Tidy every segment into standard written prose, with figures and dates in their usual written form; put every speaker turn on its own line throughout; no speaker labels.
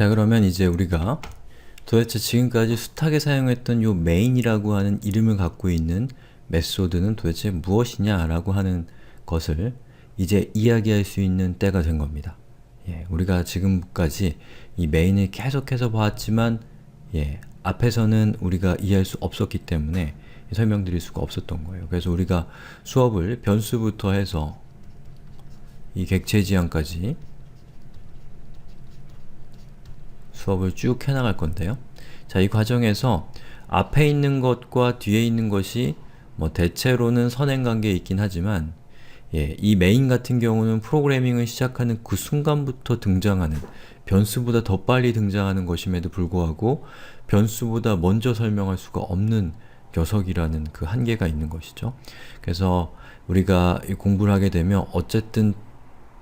자, 그러면 이제 우리가 도대체 지금까지 숱하게 사용했던 요 main이라고 하는 이름을 갖고 있는 메소드는 도대체 무엇이냐 라고 하는 것을 이제 이야기할 수 있는 때가 된 겁니다. 우리가 지금까지 이 main을 계속해서 봐왔지만 앞에서는 우리가 이해할 수 없었기 때문에 설명드릴 수가 없었던 거예요. 그래서 우리가 수업을 변수부터 해서 이 객체 지향까지 수업을 쭉 해나갈 건데요. 자, 이 과정에서 앞에 있는 것과 뒤에 있는 것이 대체로는 선행관계에 있긴 하지만 이 메인 같은 경우는 프로그래밍을 시작하는 그 순간부터 등장하는 변수보다 더 빨리 등장하는 것임에도 불구하고 변수보다 먼저 설명할 수가 없는 녀석이라는 그 한계가 있는 것이죠. 그래서 우리가 공부를 하게 되면 어쨌든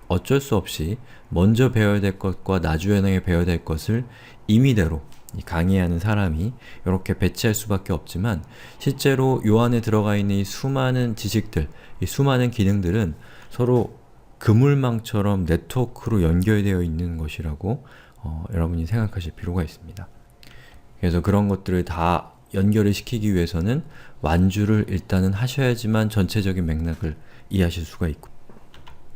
어쩔 수 없이 먼저 배워야 될 것과 나중에 배워야 될 것을 임의대로 강의하는 사람이 이렇게 배치할 수밖에 없지만 실제로 요 안에 들어가 있는 이 수많은 지식들, 이 수많은 기능들은 서로 그물망처럼 네트워크로 연결되어 있는 것이라고 여러분이 생각하실 필요가 있습니다. 그래서 그런 것들을 다 연결을 시키기 위해서는 완주를 일단은 하셔야지만 전체적인 맥락을 이해하실 수가 있고,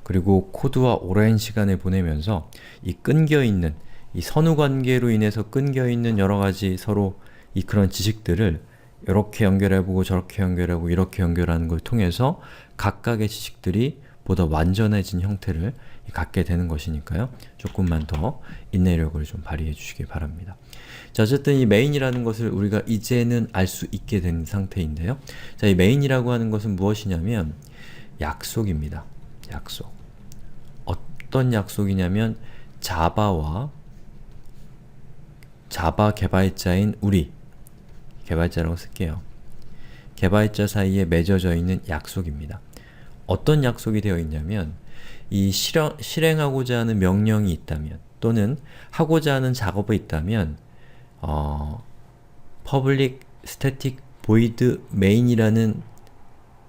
그리고 코드와 오랜 시간을 보내면서 이 끊겨있는, 이 선후관계로 인해서 끊겨있는 여러가지 서로 그런 지식들을 이렇게 연결해보고 저렇게 연결해보고 이렇게 연결하는 걸 통해서 각각의 지식들이 보다 완전해진 형태를 갖게 되는 것이니까요. 조금만 더 인내력을 좀 발휘해 주시기 바랍니다. 자, 어쨌든 이 main이라는 것을 우리가 이제는 알 수 있게 된 상태인데요. 자, 이 main이라고 하는 것은 무엇이냐면 약속입니다. 약속. 어떤 약속이냐면 자바와 자바 개발자인 우리, 개발자라고 쓸게요. 개발자 사이에 맺어져 있는 약속입니다. 어떤 약속이 되어 있냐면 이 실행하고자 하는 명령이 있다면 또는 하고자 하는 작업이 있다면 public static void main이라는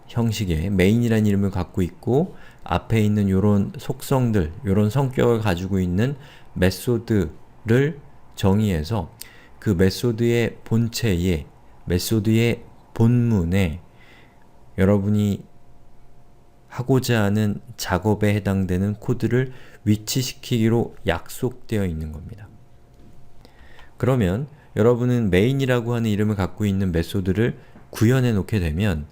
형식의 main이라는 이름을 갖고 있고 앞에 있는 요런 속성들, 요런 성격을 가지고 있는 메소드를 정의해서 그 메소드의 본체에, 메소드의 본문에 여러분이 하고자 하는 작업에 해당되는 코드를 위치시키기로 약속되어 있는 겁니다. 그러면 여러분은 main이라고 하는 이름을 갖고 있는 메소드를 구현해 놓게 되면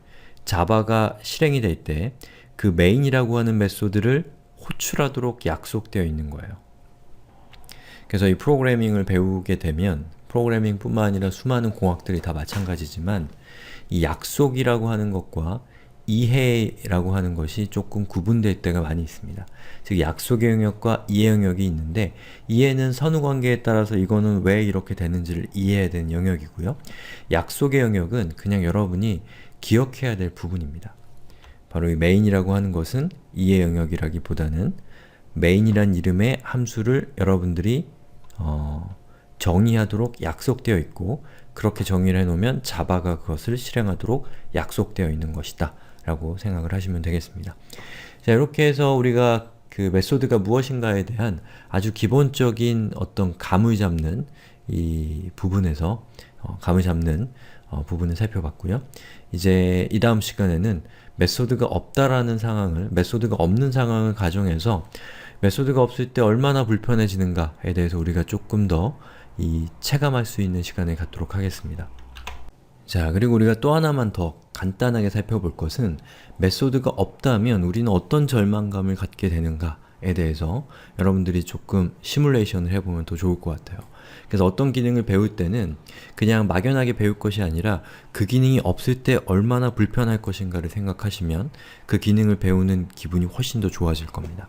자바가 실행이 될 때 그 main이라고 하는 메소드를 호출하도록 약속되어 있는 거예요. 그래서 이 프로그래밍을 배우게 되면 프로그래밍 뿐만 아니라 수많은 공학들이 다 마찬가지지만 이 약속이라고 하는 것과 이해라고 하는 것이 조금 구분될 때가 많이 있습니다. 즉 약속의 영역과 이해 영역이 있는데 이해는 선후관계에 따라서 이거는 왜 이렇게 되는지를 이해해야 되는 영역이고요. 약속의 영역은 그냥 여러분이 기억해야 될 부분입니다. 바로 이 main이라고 하는 것은 이해 영역이라기보다는 main이란 이름의 함수를 여러분들이 정의하도록 약속되어 있고 그렇게 정의를 해놓으면 자바가 그것을 실행하도록 약속되어 있는 것이다 라고 생각을 하시면 되겠습니다. 자, 이렇게 해서 우리가 그 메소드가 무엇인가에 대한 아주 기본적인 어떤 감을 잡는 이 부분에서 감을 잡는 부분을 살펴봤고요. 이제 이 다음 시간에는 메소드가 없다라는 상황을, 메소드가 없는 상황을 가정해서 메소드가 없을 때 얼마나 불편해지는가에 대해서 우리가 조금 더 체감할 수 있는 시간을 갖도록 하겠습니다. 자, 그리고 우리가 또 하나만 더 간단하게 살펴볼 것은 메소드가 없다면 우리는 어떤 절망감을 갖게 되는가에 대해서 여러분들이 조금 시뮬레이션을 해보면 더 좋을 것 같아요. 그래서 어떤 기능을 배울 때는 그냥 막연하게 배울 것이 아니라 그 기능이 없을 때 얼마나 불편할 것인가를 생각하시면 그 기능을 배우는 기분이 훨씬 더 좋아질 겁니다.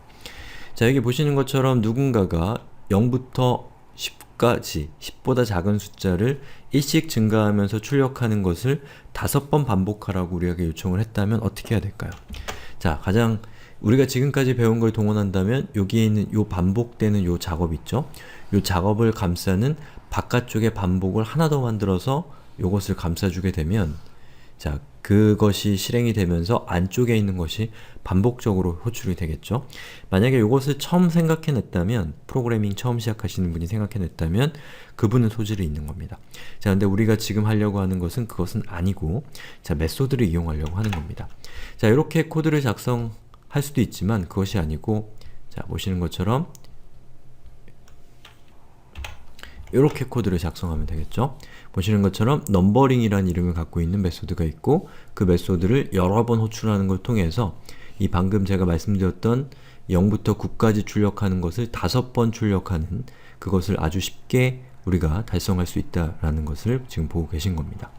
자, 여기 보시는 것처럼 누군가가 0부터 10까지 10보다 작은 숫자를 1씩 증가하면서 출력하는 것을 5번 반복하라고 우리에게 요청을 했다면 어떻게 해야 될까요? 자, 가장 우리가 지금까지 배운 걸 동원한다면 여기에 있는 요 반복되는 요 작업 있죠? 요 작업을 감싸는 바깥쪽에 반복을 하나 더 만들어서 요것을 감싸주게 되면 자, 그것이 실행이 되면서 안쪽에 있는 것이 반복적으로 호출이 되겠죠. 만약에 이것을 처음 생각해냈다면, 프로그래밍 처음 시작하시는 분이 생각해냈다면 그분은 소질이 있는 겁니다. 자, 근데 우리가 지금 하려고 하는 것은 그것은 아니고, 자, 메소드를 이용하려고 하는 겁니다. 자, 이렇게 코드를 작성할 수도 있지만 그것이 아니고, 자, 보시는 것처럼 이렇게 코드를 작성하면 되겠죠. 보시는 것처럼 넘버링이라는 이름을 갖고 있는 메소드가 있고, 그 메소드를 여러 번 호출하는 걸 통해서 이 방금 제가 말씀드렸던 0부터 9까지 출력하는 것을 5번 출력하는 그것을 아주 쉽게 우리가 달성할 수 있다라는 것을 지금 보고 계신 겁니다.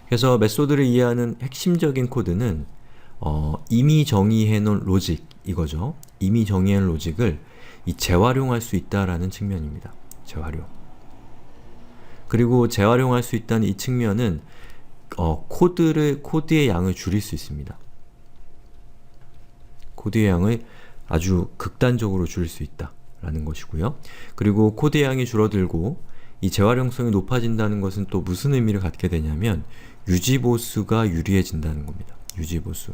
그래서 메소드를 이해하는 핵심적인 코드는 이미 정의해 놓은 로직, 이거죠. 이미 정의해 놓은 로직을 재활용할 수 있다라는 측면입니다. 재활용. 그리고 재활용할 수 있다는 이 측면은 코드의 양을 줄일 수 있습니다. 코드의 양을 아주 극단적으로 줄일 수 있다라는 것이고요. 그리고 코드의 양이 줄어들고 이 재활용성이 높아진다는 것은 또 무슨 의미를 갖게 되냐면 유지보수가 유리해진다는 겁니다. 유지보수.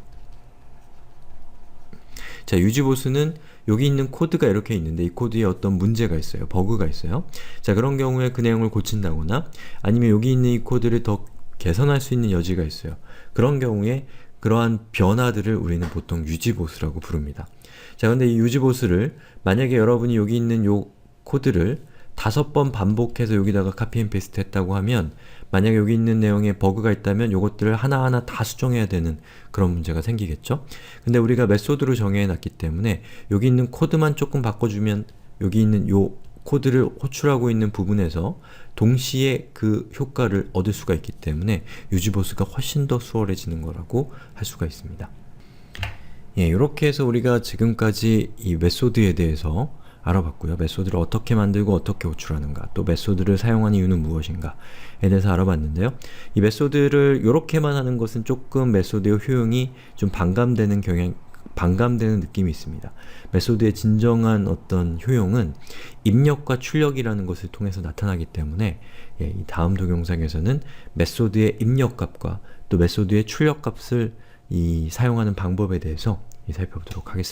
자, 유지보수는 여기 있는 코드가 이렇게 있는데 이 코드에 어떤 문제가 있어요. 버그가 있어요. 자, 그런 경우에 그 내용을 고친다거나 아니면 여기 있는 이 코드를 더 개선할 수 있는 여지가 있어요. 그런 경우에 그러한 변화들을 우리는 보통 유지보수라고 부릅니다. 자, 근데 이 유지보수를 만약에 여러분이 여기 있는 요 코드를 5번 반복해서 여기다가 카피 앤 페이스트 했다고 하면 만약에 여기 있는 내용에 버그가 있다면 요것들을 하나하나 다 수정해야 되는 그런 문제가 생기겠죠? 근데 우리가 메소드로 정해 놨기 때문에 여기 있는 코드만 조금 바꿔주면 여기 있는 요 코드를 호출하고 있는 부분에서 동시에 그 효과를 얻을 수가 있기 때문에 유지보수가 훨씬 더 수월해지는 거라고 할 수가 있습니다. 예, 이렇게 해서 우리가 지금까지 이 메소드에 대해서 알아봤고요. 메소드를 어떻게 만들고 어떻게 호출하는가, 또 메소드를 사용하는 이유는 무엇인가에 대해서 알아봤는데요. 이 메소드를 이렇게만 하는 것은 조금 메소드의 효용이 좀 반감되는 느낌이 있습니다. 메소드의 진정한 어떤 효용은 입력과 출력이라는 것을 통해서 나타나기 때문에 이 다음 동영상에서는 메소드의 입력값과 또 메소드의 출력값을 사용하는 방법에 대해서 살펴보도록 하겠습니다.